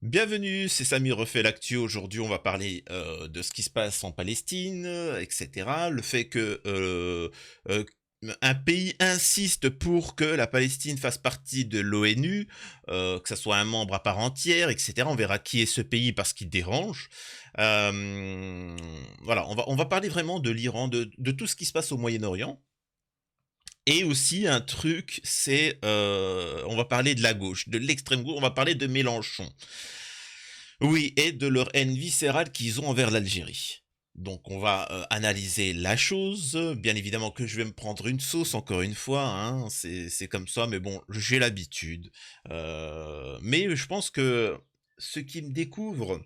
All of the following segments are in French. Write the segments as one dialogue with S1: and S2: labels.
S1: Bienvenue, c'est Samy refait l'actu. Aujourd'hui, on va parler de ce qui se passe en Palestine, etc. Le fait que euh, un pays insiste pour que la Palestine fasse partie de l'ONU, que ça soit un membre à part entière, etc. On verra qui est ce pays parce qu'il dérange. Voilà, on va parler vraiment de l'Iran, de tout ce qui se passe au Moyen-Orient. Et aussi un truc, c'est, on va parler de la gauche, de l'extrême gauche, on va parler de Mélenchon. Oui, et de leur haine viscérale qu'ils ont envers l'Algérie. Donc on va analyser la chose. Bien évidemment que je vais me prendre une sauce encore une fois, hein, c'est comme ça, mais bon, j'ai l'habitude. Mais je pense que ceux qui me découvrent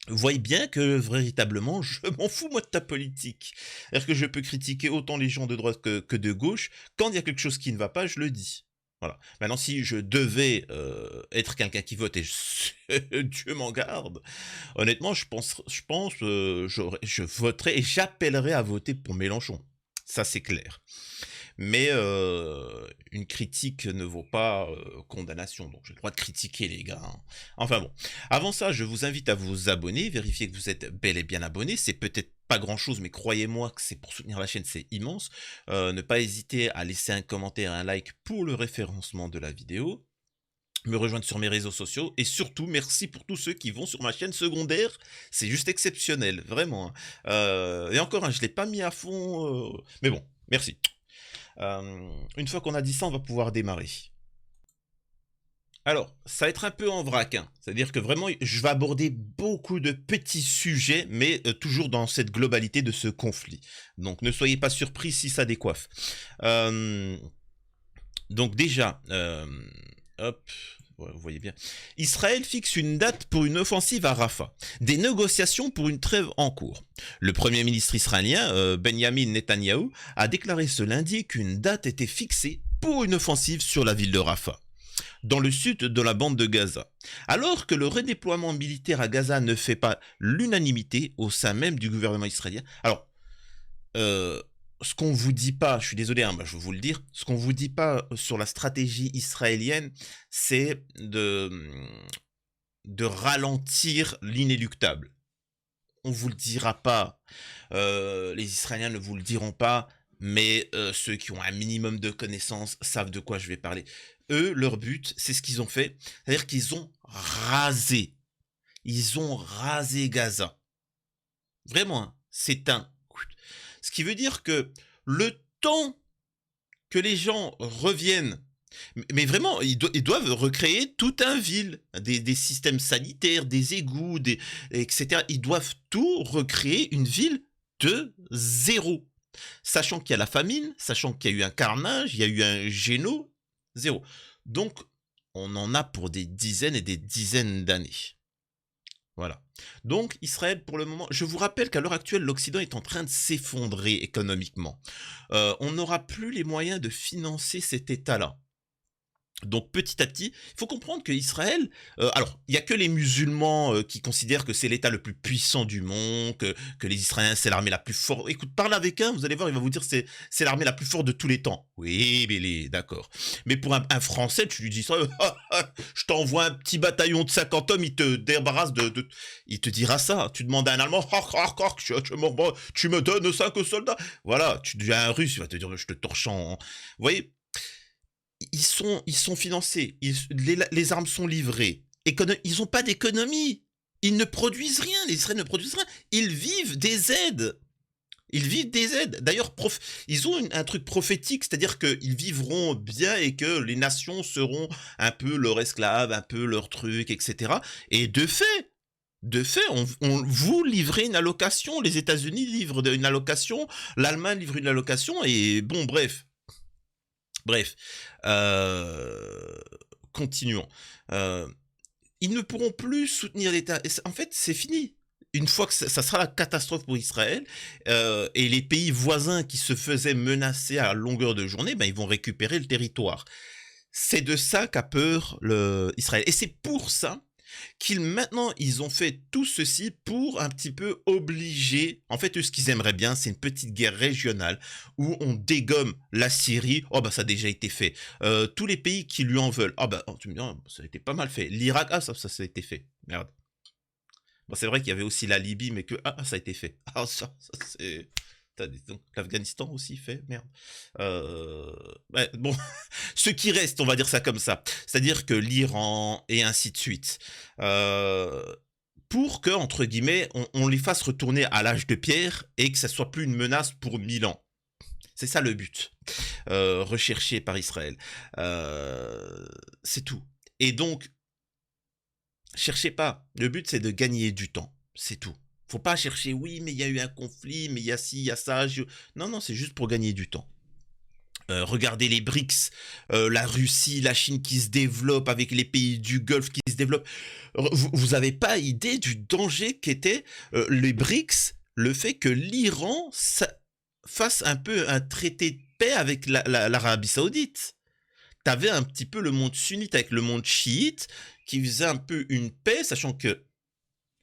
S1: voient bien que véritablement je m'en fous moi de ta politique. C'est-à-dire que je peux critiquer autant les gens de droite que de gauche. Quand il y a quelque chose qui ne va pas, je le dis. Voilà. Maintenant, si je devais être quelqu'un qui vote, et Dieu m'en garde, honnêtement, je voterais et j'appellerais à voter pour Mélenchon. Ça, c'est clair. Mais une critique ne vaut pas condamnation, donc j'ai le droit de critiquer les gars, hein. Enfin bon, avant ça, je vous invite à vous abonner, vérifier que vous êtes bel et bien abonné, c'est peut-être pas grand chose, mais croyez-moi que c'est pour soutenir la chaîne, c'est immense. Ne pas hésiter à laisser un commentaire et un like pour le référencement de la vidéo, me rejoindre sur mes réseaux sociaux, et surtout merci pour tous ceux qui vont sur ma chaîne secondaire, c'est juste exceptionnel, vraiment, hein. Et encore, hein, je l'ai pas mis à fond, mais bon, merci. Une fois qu'on a dit ça, on va pouvoir démarrer. Alors, ça va être un peu en vrac, hein. C'est-à-dire que vraiment, je vais aborder beaucoup de petits sujets, mais toujours dans cette globalité de ce conflit. Donc, ne soyez pas surpris si ça décoiffe. Euh, donc déjà, hop, ouais, vous voyez bien. Israël fixe une date pour une offensive à Rafah. Des négociations pour une trêve en cours. Le premier ministre israélien, Benjamin Netanyahou, a déclaré ce lundi qu'une date était fixée pour une offensive sur la ville de Rafah, dans le sud de la bande de Gaza. Alors que le redéploiement militaire à Gaza ne fait pas l'unanimité au sein même du gouvernement israélien. Alors, ce qu'on vous dit pas, je suis désolé, hein, je vais vous le dire, ce qu'on vous dit pas sur la stratégie israélienne, c'est de ralentir l'inéluctable. On vous le dira pas, les Israéliens ne vous le diront pas, mais ceux qui ont un minimum de connaissances savent de quoi je vais parler. Eux, leur but, c'est ce qu'ils ont fait, c'est-à-dire qu'ils ont rasé. Ils ont rasé Gaza. Vraiment, hein, c'est un... Ce qui veut dire que le temps que les gens reviennent, mais vraiment, ils doivent recréer tout un ville, des systèmes sanitaires, des égouts, etc. Ils doivent tout recréer, une ville de zéro. Sachant qu'il y a la famine, sachant qu'il y a eu un carnage, il y a eu un géno, zéro. Donc, on en a pour des dizaines et des dizaines d'années. Voilà. Donc, Israël, pour le moment, je vous rappelle qu'à l'heure actuelle, l'Occident est en train de s'effondrer économiquement. On n'aura plus les moyens de financer cet État-là. Donc petit à petit, il faut comprendre que Israël, alors il y a que les musulmans qui considèrent que c'est l'État le plus puissant du monde, que les Israéliens c'est l'armée la plus forte. Écoute, parle avec un, vous allez voir, il va vous dire c'est l'armée la plus forte de tous les temps. Oui, mais d'accord. Mais pour un Français, tu lui dis ça, je t'envoie un petit bataillon de 50 hommes, il te débarrasse il te dira ça. Tu demandes à un Allemand, tu me donnes 5 soldats. Voilà, tu deviens un Russe, il va te dire je te torche en. Vous voyez, ils sont financés, les armes sont livrées, ils n'ont pas d'économie, ils ne produisent rien, les Israéliens ne produisent rien, ils vivent des aides. Ils vivent des aides. D'ailleurs, ils ont un truc prophétique, c'est-à-dire qu'ils vivront bien et que les nations seront un peu leur esclave, un peu leur truc, etc. Et de fait, vous livrez une allocation, les États-Unis livrent une allocation, l'Allemagne livre une allocation, et bon, bref. Bref, continuons. Ils ne pourront plus soutenir l'État. En fait, c'est fini. Une fois que ça sera la catastrophe pour Israël, et les pays voisins qui se faisaient menacer à longueur de journée, ben, ils vont récupérer le territoire. C'est de ça qu'a peur Israël. Et c'est pour ça qu'ils maintenant, ils ont fait tout ceci pour un petit peu obliger. En fait, eux, ce qu'ils aimeraient bien, c'est une petite guerre régionale où on dégomme la Syrie. Oh, bah, ça a déjà été fait. Tous les pays qui lui en veulent. Ah, bah, oh, tu me dis, oh, ça a été pas mal fait. L'Irak, ah, ça a été fait. Merde. Bon, c'est vrai qu'il y avait aussi la Libye, mais que. Ah, ça a été fait. Ah, ça c'est. Donc, l'Afghanistan aussi fait, merde. Ouais, bon, ce qui reste, on va dire ça comme ça. C'est-à-dire que l'Iran et ainsi de suite. Euh, pour que, entre guillemets, on les fasse retourner à l'âge de pierre et que ça soit plus une menace pour 1000 ans. C'est ça le but, recherché par Israël. C'est tout. Et donc, cherchez pas. Le but, c'est de gagner du temps. C'est tout. Faut pas chercher, oui, mais il y a eu un conflit, mais il y a ci, il y a ça. Non, non, c'est juste pour gagner du temps. Regardez les BRICS, la Russie, la Chine qui se développent avec les pays du Golfe qui se développent. Vous avez pas idée du danger qu'étaient les BRICS, le fait que l'Iran fasse un peu un traité de paix avec l'Arabie Saoudite. T'avais un petit peu le monde sunnite avec le monde chiite qui faisait un peu une paix, sachant que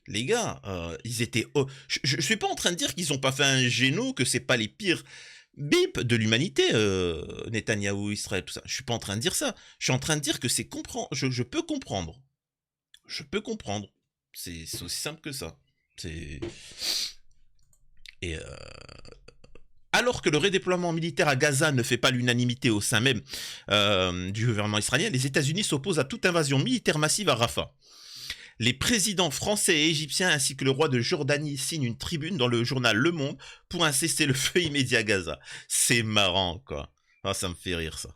S1: les gars, ils étaient. Je suis pas en train de dire qu'ils ont pas fait un géno, que c'est pas les pires bip de l'humanité, Netanyahou, Israël, tout ça. Je suis pas en train de dire ça. Je suis en train de dire que c'est comprendre. Je peux comprendre. Je peux comprendre. C'est aussi simple que ça. C'est. Et alors que le redéploiement militaire à Gaza ne fait pas l'unanimité au sein même du gouvernement israélien, les États-Unis s'opposent à toute invasion militaire massive à Rafah. Les présidents français et égyptiens ainsi que le roi de Jordanie signent une tribune dans le journal Le Monde pour un cessez-le-feu immédiat à Gaza. C'est marrant, quoi. Ah, ça me fait rire, ça.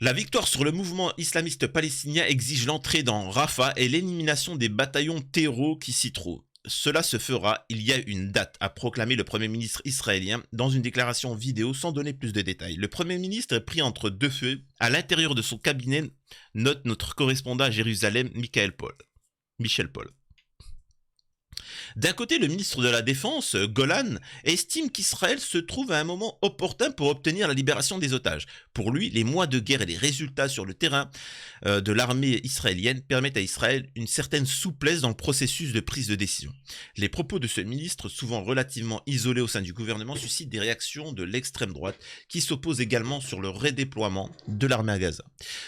S1: La victoire sur le mouvement islamiste palestinien exige l'entrée dans Rafah et l'élimination des bataillons terreaux qui s'y trouvent. Cela se fera, il y a une date, a proclamé le Premier ministre israélien dans une déclaration vidéo sans donner plus de détails. Le Premier ministre est pris entre deux feux à l'intérieur de son cabinet, note notre correspondant à Jérusalem, Michel Paul. D'un côté, le ministre de la Défense, Golan, estime qu'Israël se trouve à un moment opportun pour obtenir la libération des otages. Pour lui, les mois de guerre et les résultats sur le terrain de l'armée israélienne permettent à Israël une certaine souplesse dans le processus de prise de décision. Les propos de ce ministre, souvent relativement isolé au sein du gouvernement, suscitent des réactions de l'extrême droite qui s'opposent également sur le redéploiement de l'armée à Gaza.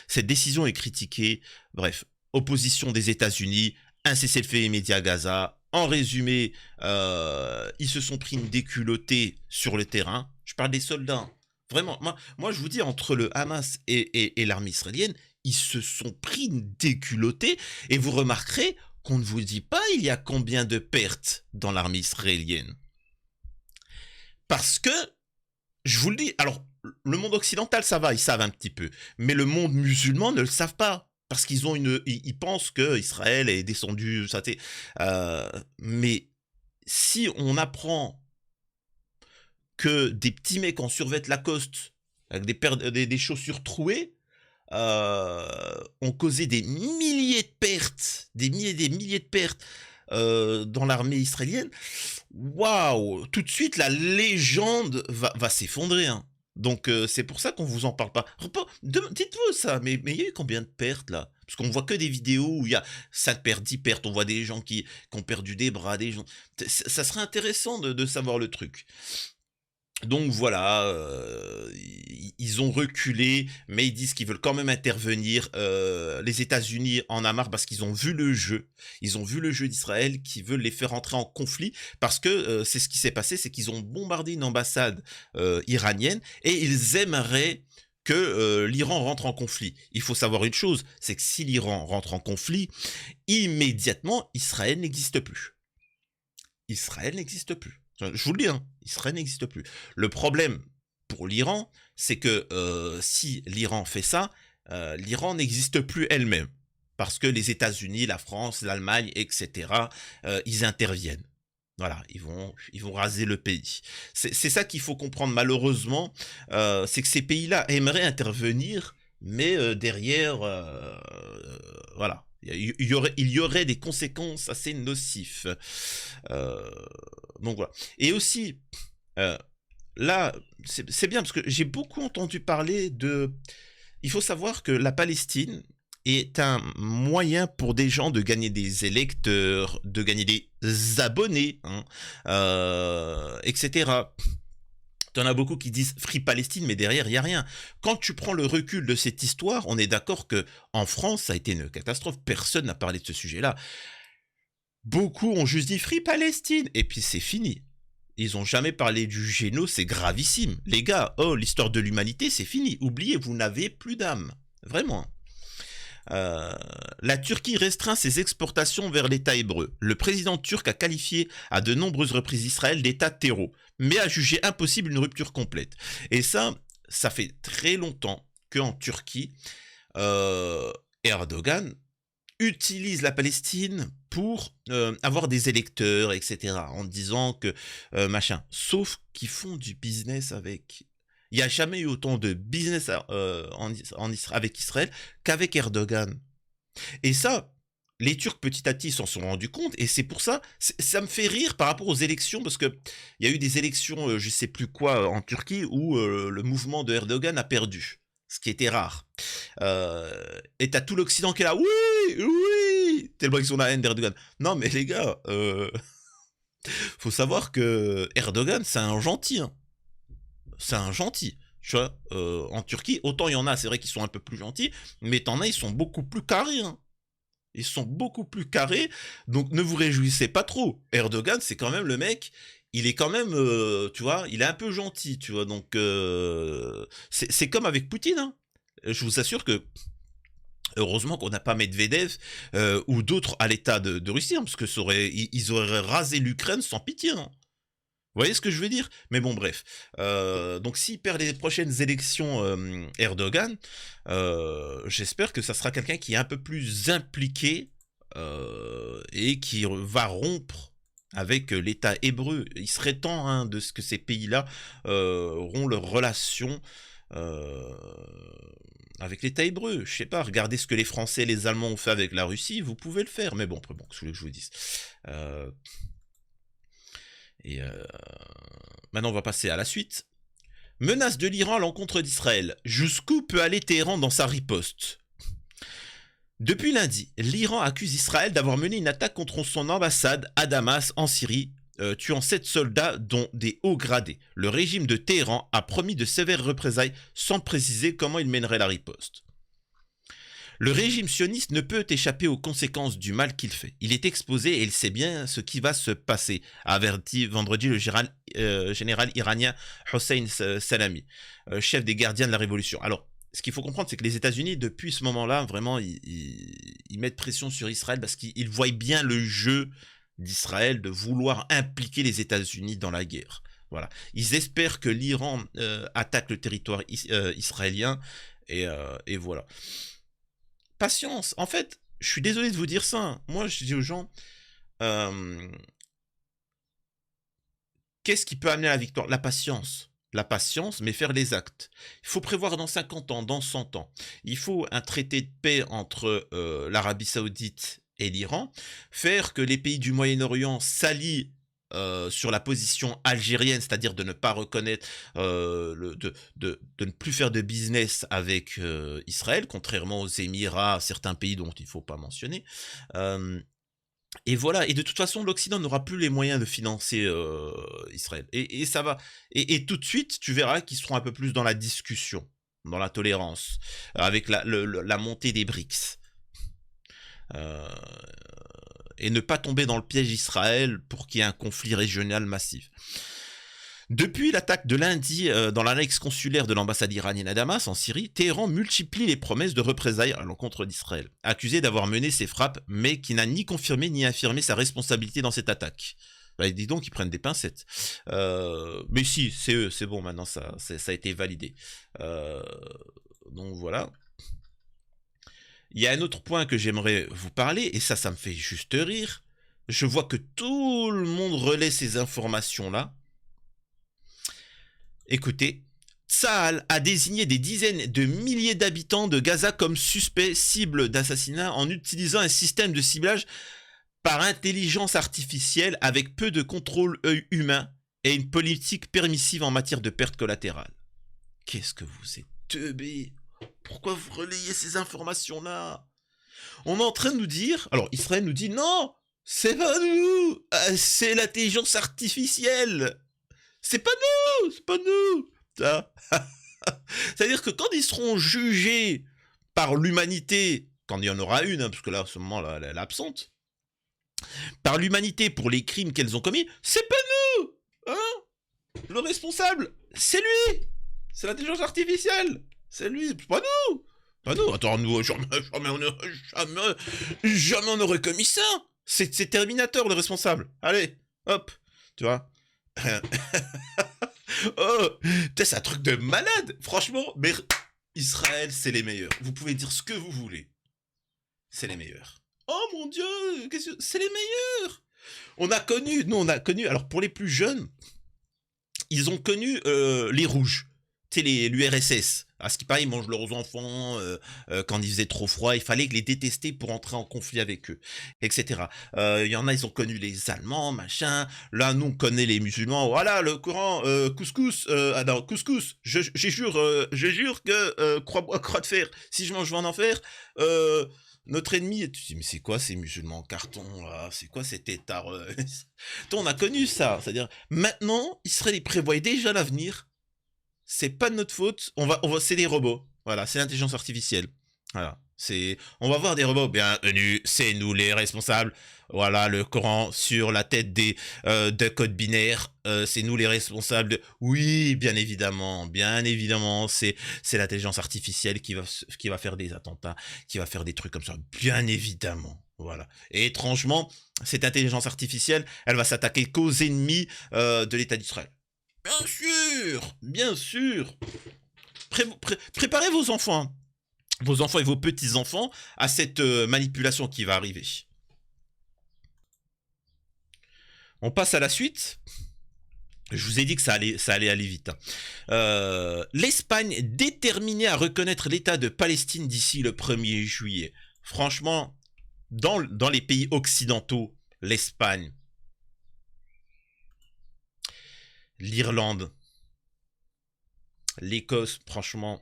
S1: Cette décision est critiquée, bref, opposition des États-Unis, un cessez-le-feu immédiat à Gaza. En résumé, ils se sont pris une déculottée sur le terrain. Je parle des soldats. Vraiment, moi je vous dis, entre le Hamas et l'armée israélienne, ils se sont pris une déculottée. Et vous remarquerez qu'on ne vous dit pas il y a combien de pertes dans l'armée israélienne. Parce que, je vous le dis, alors, le monde occidental, ça va, ils savent un petit peu. Mais le monde musulman ne le savent pas. Parce qu'ils ont ils pensent que Israël est descendu, ça mais si on apprend que des petits mecs en survêt Lacoste avec des chaussures trouées ont causé des milliers de pertes, des milliers de pertes dans l'armée israélienne, waouh, tout de suite la légende va s'effondrer, hein. Donc c'est pour ça qu'on vous en parle pas. Dites-vous ça, mais il y a eu combien de pertes là? Parce qu'on voit que des vidéos où il y a 5 pertes, 10 pertes, on voit des gens qui ont perdu des bras, des gens. Ça serait intéressant de savoir le truc. Donc voilà, ils ont reculé, mais ils disent qu'ils veulent quand même intervenir. Les États-Unis en a marre parce qu'ils ont vu le jeu. Ils ont vu le jeu d'Israël qui veulent les faire entrer en conflit parce que c'est ce qui s'est passé, c'est qu'ils ont bombardé une ambassade iranienne et ils aimeraient que l'Iran rentre en conflit. Il faut savoir une chose, c'est que si l'Iran rentre en conflit, immédiatement, Israël n'existe plus. Israël n'existe plus. Je vous le dis, hein, Israël n'existe plus. Le problème pour l'Iran, c'est que si l'Iran fait ça, l'Iran n'existe plus elle-même. Parce que les États-Unis, la France, l'Allemagne, etc., ils interviennent. Voilà, ils vont raser le pays. C'est ça qu'il faut comprendre malheureusement, c'est que ces pays-là aimeraient intervenir, mais derrière, voilà. Il y aurait des conséquences assez nocives. Donc voilà. Et aussi, là, c'est bien parce que j'ai beaucoup entendu parler de. Il faut savoir que la Palestine est un moyen pour des gens de gagner des électeurs, de gagner des abonnés, hein, etc. T'en as beaucoup qui disent Free Palestine, mais derrière, il n'y a rien. Quand tu prends le recul de cette histoire, on est d'accord que en France, ça a été une catastrophe. Personne n'a parlé de ce sujet-là. Beaucoup ont juste dit Free Palestine, et puis c'est fini. Ils ont jamais parlé du géno, c'est gravissime. Les gars, oh, l'histoire de l'humanité, c'est fini. Oubliez, vous n'avez plus d'âme. Vraiment. La Turquie restreint ses exportations vers l'État hébreu. Le président turc a qualifié à de nombreuses reprises Israël d'État terreau, mais a jugé impossible une rupture complète. Et ça fait très longtemps qu'en Turquie, Erdogan utilise la Palestine pour avoir des électeurs, etc. En disant que machin. Sauf qu'ils font du business avec. Il n'y a jamais eu autant de business avec Israël qu'avec Erdogan. Et ça, les Turcs petit à petit s'en sont rendus compte, et c'est pour ça, ça me fait rire par rapport aux élections, parce que il y a eu des élections, je sais plus quoi, en Turquie, où le mouvement de Erdogan a perdu, ce qui était rare. Et t'as tout l'Occident qui est là, oui, oui, tellement qu'ils ont la haine d'Erdogan. Non mais les gars, faut savoir que Erdogan, c'est un gentil, hein. C'est un gentil. Tu vois, en Turquie, autant il y en a, c'est vrai qu'ils sont un peu plus gentils, mais t'en as, ils sont beaucoup plus carrés, hein. Ils sont beaucoup plus carrés, donc ne vous réjouissez pas trop. Erdogan, c'est quand même le mec, il est quand même, tu vois, il est un peu gentil, tu vois, donc c'est comme avec Poutine, hein. Je vous assure que, heureusement qu'on n'a pas Medvedev ou d'autres à l'état de Russie, hein, parce que ils auraient rasé l'Ukraine sans pitié, hein. Vous voyez ce que je veux dire? Mais bon, bref. Donc s'il perd les prochaines élections Erdogan, j'espère que ça sera quelqu'un qui est un peu plus impliqué et qui va rompre avec l'État hébreu. Il serait temps, hein, de ce que ces pays-là rompent leurs relations avec l'État hébreu. Je sais pas, regardez ce que les Français et les Allemands ont fait avec la Russie, vous pouvez le faire. Mais bon, après, bon, ce que je vous dise. Et maintenant, on va passer à la suite. Menace de l'Iran à l'encontre d'Israël. Jusqu'où peut aller Téhéran dans sa riposte? Depuis lundi, l'Iran accuse Israël d'avoir mené une attaque contre son ambassade à Damas, en Syrie, tuant 7 soldats, dont des hauts gradés. Le régime de Téhéran a promis de sévères représailles sans préciser comment il mènerait la riposte. Le régime sioniste ne peut échapper aux conséquences du mal qu'il fait. Il est exposé et il sait bien ce qui va se passer, a averti vendredi le général iranien Hossein Salami, chef des gardiens de la révolution. Alors, ce qu'il faut comprendre, c'est que les États-Unis, depuis ce moment-là, vraiment, ils mettent pression sur Israël parce qu'ils voient bien le jeu d'Israël de vouloir impliquer les États-Unis dans la guerre. Voilà. Ils espèrent que l'Iran attaque le territoire israélien et voilà. Patience. En fait, je suis désolé de vous dire ça, hein. Moi, je dis aux gens, qu'est-ce qui peut amener à la victoire? La patience. La patience, mais faire les actes. Il faut prévoir dans 50 ans, dans 100 ans. Il faut un traité de paix entre l'Arabie Saoudite et l'Iran, faire que les pays du Moyen-Orient s'allient sur la position algérienne, c'est-à-dire de ne pas reconnaître, de ne plus faire de business avec Israël, contrairement aux Émirats, à certains pays dont il ne faut pas mentionner. Et voilà, et de toute façon, l'Occident n'aura plus les moyens de financer Israël. Et ça va. Et tout de suite, tu verras qu'ils seront un peu plus dans la discussion, dans la tolérance, avec la montée des BRICS. Et ne pas tomber dans le piège d'Israël pour qu'il y ait un conflit régional massif. Depuis l'attaque de lundi dans l'annexe consulaire de l'ambassade iranienne à Damas, en Syrie, Téhéran multiplie les promesses de représailles à l'encontre d'Israël, accusé d'avoir mené ces frappes, mais qui n'a ni confirmé ni affirmé sa responsabilité dans cette attaque. Bah, dis donc, ils prennent des pincettes. Mais si, c'est eux, c'est bon, maintenant ça a été validé. Donc voilà. Il y a un autre point que j'aimerais vous parler, et ça me fait juste rire. Je vois que tout le monde relaie ces informations-là. Écoutez, Tsahal a désigné des dizaines de milliers d'habitants de Gaza comme suspects cibles d'assassinat en utilisant un système de ciblage par intelligence artificielle avec peu de contrôle humain et une politique permissive en matière de pertes collatérales. Qu'est-ce que vous êtes teubés? Pourquoi vous relayez ces informations-là? On est en train de nous dire, alors Israël nous dit non, c'est pas nous, c'est l'intelligence artificielle. C'est pas nous. Ça. C'est-à-dire que quand ils seront jugés par l'humanité, quand il y en aura une, hein, parce que là, à ce moment-là, elle est absente, par l'humanité pour les crimes qu'elles ont commis, c'est pas nous, hein. Le responsable, c'est lui. C'est l'intelligence artificielle. C'est lui, c'est pas nous. Pas nous. Attends, nous, jamais on aurait commis ça. C'est Terminator le responsable. Allez, hop, tu vois. Oh, c'est un truc de malade. Franchement, mais Israël, c'est les meilleurs. Vous pouvez dire ce que vous voulez. C'est les meilleurs. Oh mon Dieu, c'est les meilleurs. Nous on a connu, alors pour les plus jeunes, ils ont connu les rouges, tu sais, l'URSS. À ce qui paraît, ils mangent leurs enfants quand il faisait trop froid. Il fallait les détester pour entrer en conflit avec eux, etc. Il y en a, ils ont connu les Allemands, machin. Là, nous, on connaît les musulmans. Voilà, le Coran, couscous. Non, couscous. Je jure que croix de fer. Si je mange, je vais en enfer. Notre ennemi, et tu te dis, mais c'est quoi ces musulmans en carton là? C'est quoi cet état? On a connu ça. C'est-à-dire, maintenant, Israël il prévoit déjà l'avenir. C'est pas de notre faute. C'est des robots. Voilà, c'est l'intelligence artificielle. Voilà. On va voir des robots. Bienvenue, c'est nous les responsables. Voilà, le Coran sur la tête de codes binaires. C'est nous les responsables de... Oui, bien évidemment, c'est l'intelligence artificielle qui va faire des attentats, qui va faire des trucs comme ça. Bien évidemment. Voilà. Et étrangement, cette intelligence artificielle, elle va s'attaquer qu'aux ennemis de l'État d'Israël. Bien sûr, bien sûr. Préparez vos enfants et vos petits-enfants à cette manipulation qui va arriver. On passe à la suite. Je vous ai dit que ça allait aller vite. L'Espagne déterminée à reconnaître l'État de Palestine d'ici le 1er juillet. Franchement, dans les pays occidentaux, l'Espagne, l'Irlande, l'Écosse, franchement.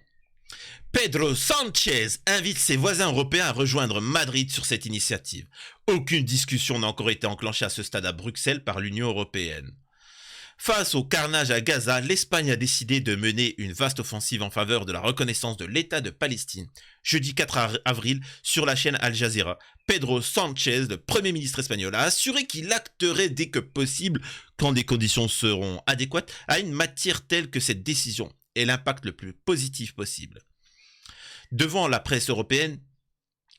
S1: Pedro Sánchez invite ses voisins européens à rejoindre Madrid sur cette initiative. Aucune discussion n'a encore été enclenchée à ce stade à Bruxelles par l'Union européenne. Face au carnage à Gaza, l'Espagne a décidé de mener une vaste offensive en faveur de la reconnaissance de l'État de Palestine. Jeudi 4 avril, sur la chaîne Al Jazeera, Pedro Sánchez, le Premier ministre espagnol, a assuré qu'il acterait dès que possible, quand des conditions seront adéquates, à une matière telle que cette décision ait l'impact le plus positif possible. Devant la presse européenne,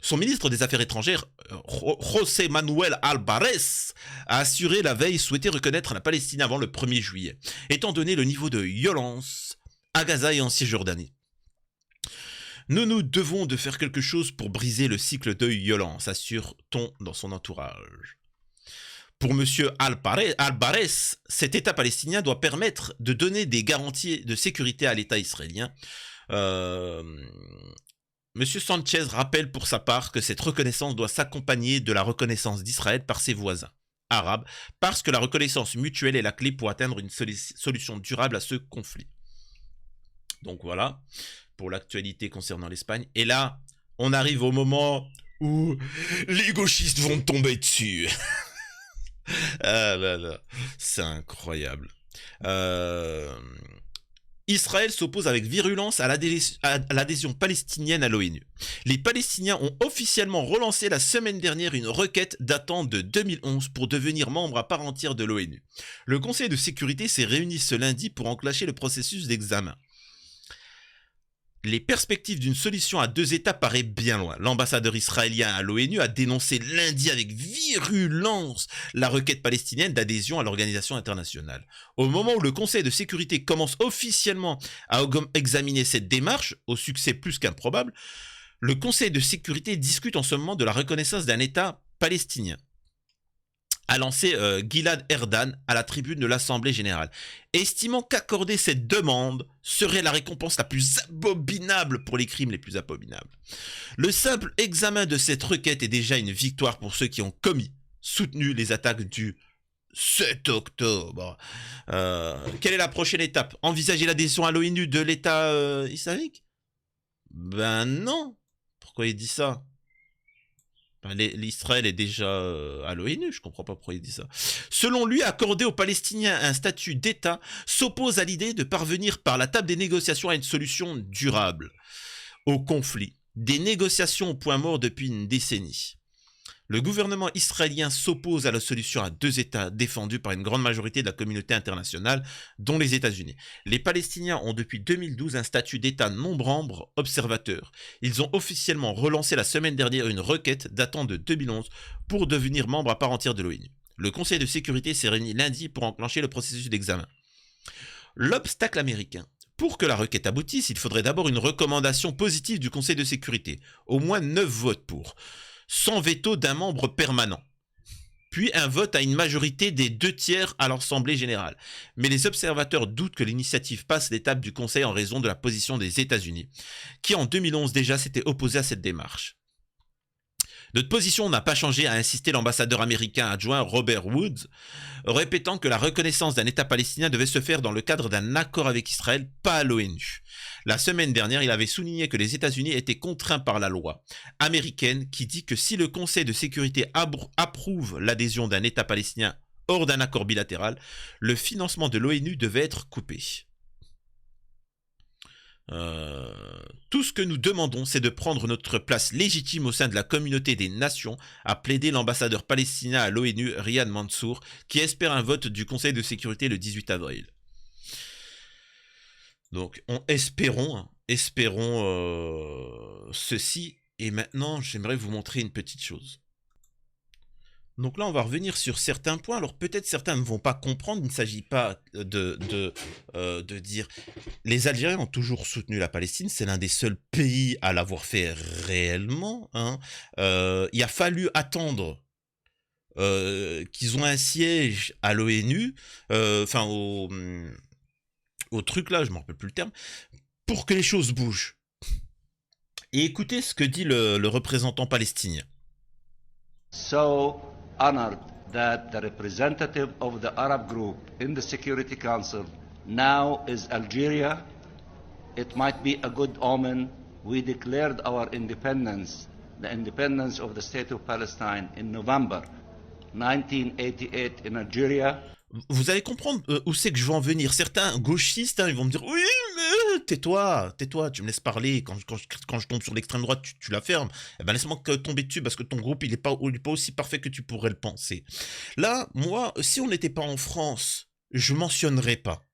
S1: son ministre des Affaires étrangères, José Manuel Álvarez, a assuré la veille souhaiter reconnaître la Palestine avant le 1er juillet, étant donné le niveau de violence à Gaza et en Cisjordanie. Nous devons de faire quelque chose pour briser le cycle de violence, assure-t-on dans son entourage. Pour M. Álvarez, cet État palestinien doit permettre de donner des garanties de sécurité à l'État israélien. Monsieur Sánchez rappelle pour sa part que cette reconnaissance doit s'accompagner de la reconnaissance d'Israël par ses voisins arabes, parce que la reconnaissance mutuelle est la clé pour atteindre une solution durable à ce conflit. Donc voilà, pour l'actualité concernant l'Espagne. Et là, on arrive au moment où les gauchistes vont tomber dessus. Ah là là, c'est incroyable. Israël s'oppose avec virulence à l'adhésion palestinienne à l'ONU. Les Palestiniens ont officiellement relancé la semaine dernière une requête datant de 2011 pour devenir membre à part entière de l'ONU. Le Conseil de sécurité s'est réuni ce lundi pour enclencher le processus d'examen. Les perspectives d'une solution à deux États paraissent bien loin. L'ambassadeur israélien à l'ONU a dénoncé lundi avec virulence la requête palestinienne d'adhésion à l'organisation internationale. Au moment où le Conseil de sécurité commence officiellement à examiner cette démarche, au succès plus qu'improbable, le Conseil de sécurité discute en ce moment de la reconnaissance d'un État palestinien, a lancé Gilad Erdan à la tribune de l'Assemblée générale, estimant qu'accorder cette demande serait la récompense la plus abominable pour les crimes les plus abominables. Le simple examen de cette requête est déjà une victoire pour ceux qui ont soutenu les attaques du 7 octobre. Quelle est la prochaine étape? Envisager l'adhésion à l'ONU de l'État islamique? Ben non. Pourquoi il dit ça? L'Israël est déjà à l'ONU, je comprends pas pourquoi il dit ça. Selon lui, accorder aux Palestiniens un statut d'État s'oppose à l'idée de parvenir par la table des négociations à une solution durable au conflit. Des négociations au point mort depuis une décennie. Le gouvernement israélien s'oppose à la solution à deux États défendue par une grande majorité de la communauté internationale, dont les États-Unis. Les Palestiniens ont depuis 2012 un statut d'État non-membre observateur. Ils ont officiellement relancé la semaine dernière une requête datant de 2011 pour devenir membre à part entière de l'ONU. Le Conseil de sécurité s'est réuni lundi pour enclencher le processus d'examen. L'obstacle américain. Pour que la requête aboutisse, il faudrait d'abord une recommandation positive du Conseil de sécurité. Au moins 9 votes pour. Sans veto d'un membre permanent. Puis un vote à une majorité des 2/3 à l'Assemblée générale. Mais les observateurs doutent que l'initiative passe l'étape du Conseil en raison de la position des États-Unis, qui en 2011 déjà s'étaient opposés à cette démarche. Notre position n'a pas changé, a insisté l'ambassadeur américain adjoint Robert Woods, répétant que la reconnaissance d'un État palestinien devait se faire dans le cadre d'un accord avec Israël, pas à l'ONU. La semaine dernière, il avait souligné que les États-Unis étaient contraints par la loi américaine qui dit que si le Conseil de sécurité approuve l'adhésion d'un État palestinien hors d'un accord bilatéral, le financement de l'ONU devait être coupé. Tout ce que nous demandons, c'est de prendre notre place légitime au sein de la communauté des nations, a plaidé l'ambassadeur palestinien à l'ONU, Riyad Mansour, qui espère un vote du Conseil de sécurité le 18 avril. Donc, espérons ceci. Et maintenant, j'aimerais vous montrer une petite chose. Donc là, on va revenir sur certains points. Alors peut-être certains ne vont pas comprendre. Il ne s'agit pas de dire... Les Algériens ont toujours soutenu la Palestine. C'est l'un des seuls pays à l'avoir fait réellement. Hein. Il a fallu attendre qu'ils ont un siège à l'ONU, enfin au truc là, je ne me rappelle plus le terme, pour que les choses bougent. Et écoutez ce que dit le représentant palestinien.
S2: So honored that the representative of the Arab group in the Security Council now is Algeria. It might be a good omen. We declared our independence, the independence of the state of Palestine in November 1988 in Algeria.
S1: Vous allez comprendre où c'est que je veux en venir. Certains gauchistes, hein, ils vont me dire « Oui, mais tais-toi, tu me laisses parler. Quand je tombe sur l'extrême droite, tu la fermes. Eh ben, laisse-moi tomber dessus parce que ton groupe, il est pas aussi parfait que tu pourrais le penser. » Là, moi, si on n'était pas en France, je mentionnerais pas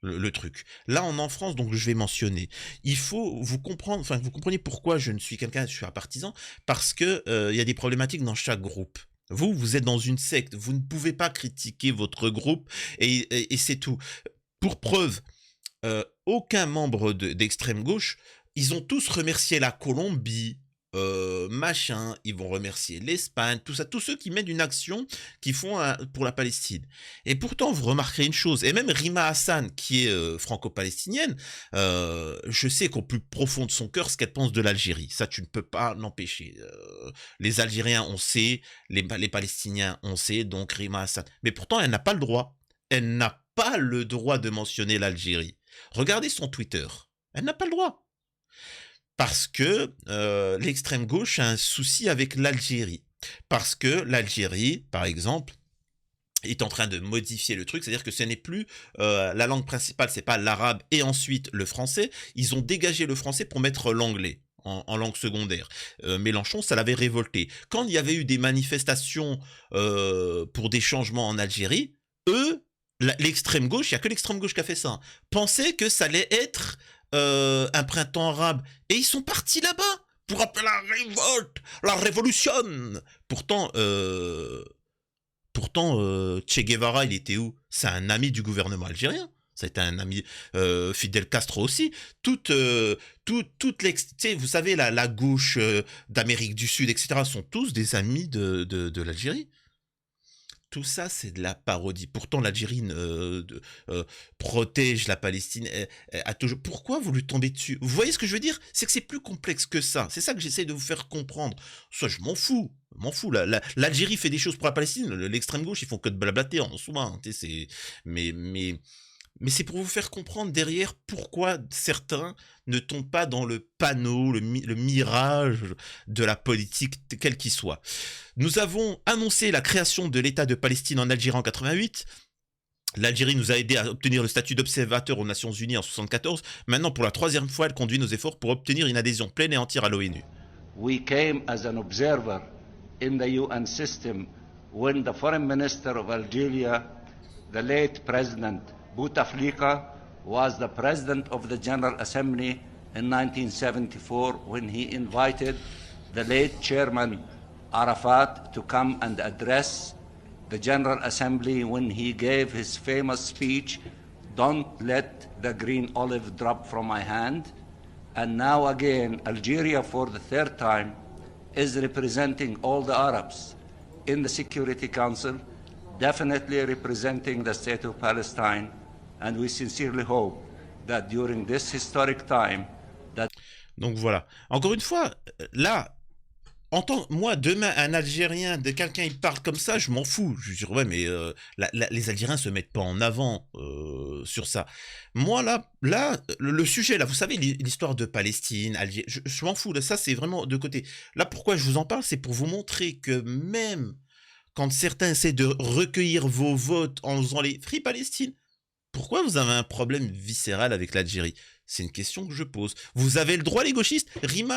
S1: le truc. Là, on est en France, donc je vais mentionner. Il faut vous comprendre, enfin, vous comprenez pourquoi je suis un partisan, parce que y a des problématiques dans chaque groupe. Vous êtes dans une secte, vous ne pouvez pas critiquer votre groupe et c'est tout. Pour preuve, aucun membre d'extrême gauche, ils ont tous remercié la Colombie, machin, ils vont remercier l'Espagne, tout ça, tous ceux qui mènent une action qui font pour la Palestine. Et pourtant, vous remarquerez une chose, et même Rima Hassan, qui est franco-palestinienne, je sais qu'au plus profond de son cœur, ce qu'elle pense de l'Algérie. Ça, tu ne peux pas l'empêcher. Les Algériens, on sait, les Palestiniens, on sait, donc Rima Hassan. Mais pourtant, elle n'a pas le droit. Elle n'a pas le droit de mentionner l'Algérie. Regardez son Twitter. Elle n'a pas le droit. Parce que l'extrême gauche a un souci avec l'Algérie. Parce que l'Algérie, par exemple, est en train de modifier le truc, c'est-à-dire que ce n'est plus la langue principale, c'est pas l'arabe et ensuite le français. Ils ont dégagé le français pour mettre l'anglais en langue secondaire. Mélenchon, ça l'avait révolté. Quand il y avait eu des manifestations pour des changements en Algérie, eux, l'extrême gauche, il n'y a que l'extrême gauche qui a fait ça, pensaient que ça allait être un printemps arabe. Et ils sont partis là-bas pour appeler la révolte, la révolution. Pourtant, Che Guevara, il était où? C'est un ami du gouvernement algérien. C'était un ami, Fidel Castro aussi. Vous savez, la gauche d'Amérique du Sud, etc., sont tous des amis de l'Algérie. Tout ça, c'est de la parodie. Pourtant, l'Algérie protège la Palestine. A toujours... Pourquoi vous lui tombez dessus? Vous voyez ce que je veux dire? C'est que c'est plus complexe que ça. C'est ça que j'essaie de vous faire comprendre. Soit je m'en fous. L'Algérie fait des choses pour la Palestine. L'extrême gauche, ils font que de blablater en soi. Hein, mais Mais c'est pour vous faire comprendre derrière pourquoi certains ne tombent pas dans le panneau, le mirage de la politique, quel qu'il soit. Nous avons annoncé la création de l'État de Palestine en Algérie en 88. L'Algérie nous a aidé à obtenir le statut d'observateur aux Nations Unies en 74. Maintenant, pour la troisième fois, elle conduit nos efforts pour obtenir une adhésion pleine et entière à l'ONU.
S2: We came as an observer in the UN system when the foreign minister of Algeria, the late President Bouteflika, was the president of the General Assembly in 1974 when he invited the late Chairman Arafat to come and address the General Assembly when he gave his famous speech, "Don't let the green olive drop from my hand." And now again, Algeria, for the third time, is representing all the Arabs in the Security Council, definitely representing the state of Palestine. And we sincerely hope that during this historic time, that...
S1: Donc voilà. Encore une fois, là, moi, demain, un Algérien, de quelqu'un, il parle comme ça, je m'en fous. Je dis, ouais, mais les Algériens se mettent pas en avant sur ça. Moi, là, le sujet, là, vous savez, l'histoire de Palestine, Algérie, je m'en fous. Là, ça, c'est vraiment de côté. Là, pourquoi je vous en parle, c'est pour vous montrer que même quand certains essaient de recueillir vos votes en faisant les Free Palestine, pourquoi vous avez un problème viscéral avec l'Algérie? C'est une question que je pose. Vous avez le droit, les gauchistes?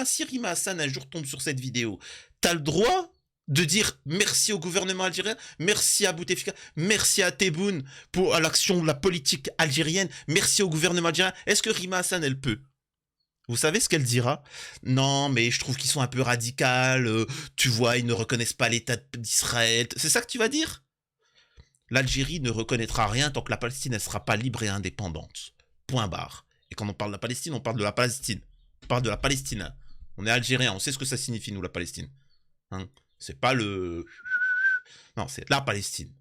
S1: Si Rima Hassan un jour tombe sur cette vidéo, t'as le droit de dire merci au gouvernement algérien, merci à Bouteflika, merci à Tebboune pour l'action de la politique algérienne, merci au gouvernement algérien. Est-ce que Rima Hassan, elle peut? Vous savez ce qu'elle dira? Non, mais je trouve qu'ils sont un peu radicaux, tu vois, ils ne reconnaissent pas l'État d'Israël. C'est ça que tu vas dire? L'Algérie ne reconnaîtra rien tant que la Palestine ne sera pas libre et indépendante. Point barre. Et quand on parle de la Palestine, on parle de la Palestine. On parle de la Palestine. On est algérien, on sait ce que ça signifie, nous, la Palestine. Hein, c'est pas le... Non, c'est la Palestine.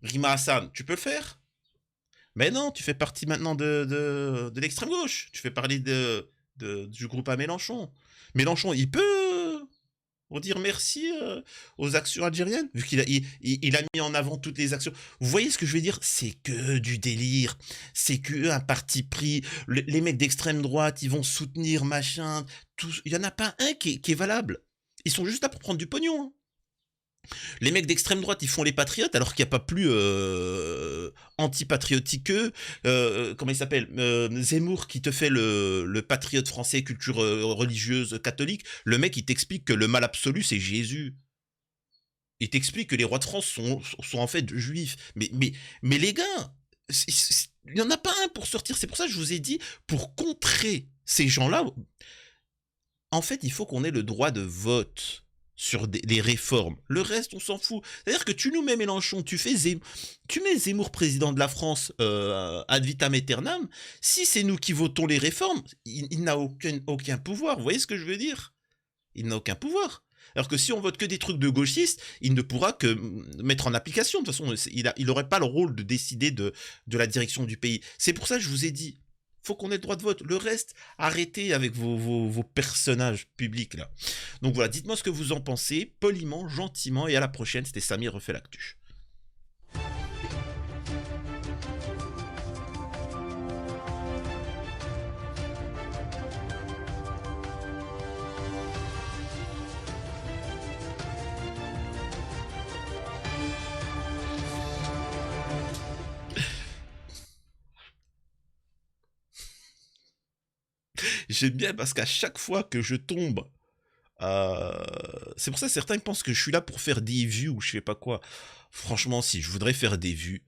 S1: Rima Hassan, tu peux le faire? Mais non, tu fais partie maintenant de l'extrême gauche. Tu fais parler du groupe à Mélenchon. Mélenchon, il peut dire merci aux actions algériennes, vu qu'il a mis en avant toutes les actions. Vous voyez ce que je veux dire? C'est que du délire, c'est que un parti pris. Les mecs d'extrême droite, ils vont soutenir machin. Il y en a pas un qui est valable. Ils sont juste là pour prendre du pognon. Hein. Les mecs d'extrême droite, ils font les patriotes alors qu'il n'y a pas plus anti-patriotique qu'eux. Comment il s'appelle Zemmour qui te fait le patriote français, culture religieuse catholique. Le mec, il t'explique que le mal absolu, c'est Jésus. Il t'explique que les rois de France sont en fait juifs. Mais les gars, il n'y en a pas un pour sortir. C'est pour ça que je vous ai dit, pour contrer ces gens-là, en fait, il faut qu'on ait le droit de vote sur les réformes. Le reste, on s'en fout. C'est-à-dire que tu nous mets Mélenchon, tu mets Zemmour président de la France ad vitam aeternam. Si c'est nous qui votons les réformes, il n'a aucun pouvoir. Vous voyez ce que je veux dire? Il n'a aucun pouvoir. Alors que si on vote que des trucs de gauchistes, il ne pourra que mettre en application. De toute façon, il n'aurait pas le rôle de décider de la direction du pays. C'est pour ça que je vous ai dit, faut qu'on ait le droit de vote. Le reste, arrêtez avec vos personnages publics là. Donc voilà, dites-moi ce que vous en pensez, poliment, gentiment, et à la prochaine. C'était Samir refait l'actu. J'aime bien parce qu'à chaque fois que je tombe, c'est pour ça que certains pensent que je suis là pour faire des vues ou je sais pas quoi. Franchement, si je voudrais faire des vues,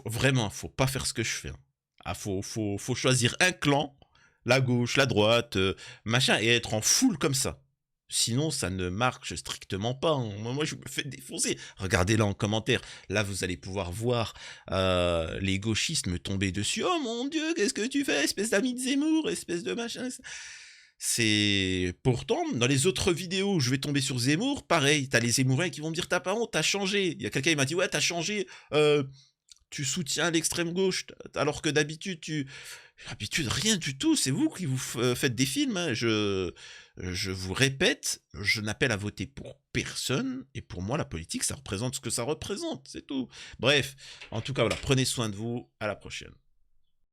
S1: vraiment, faut pas faire ce que je fais. Hein. Ah, faut choisir un clan, la gauche, la droite, machin, et être en foule comme ça. Sinon, ça ne marche strictement pas. Hein. Moi, je me fais défoncer. Regardez là en commentaire. Là, vous allez pouvoir voir les gauchistes me tomber dessus. Oh mon Dieu, qu'est-ce que tu fais, espèce d'ami de Zemmour, espèce de machin. C'est... Pourtant, dans les autres vidéos où je vais tomber sur Zemmour, pareil, t'as les Zemmouriens qui vont me dire t'as pas honte, t'as changé. Il y a quelqu'un qui m'a dit ouais, t'as changé. tu soutiens l'extrême gauche, alors que d'habitude, d'habitude, rien du tout, c'est vous qui vous faites des films, hein. Je vous répète, je n'appelle à voter pour personne, et pour moi, la politique, ça représente ce que ça représente, c'est tout. Bref, en tout cas, voilà, prenez soin de vous, à la prochaine.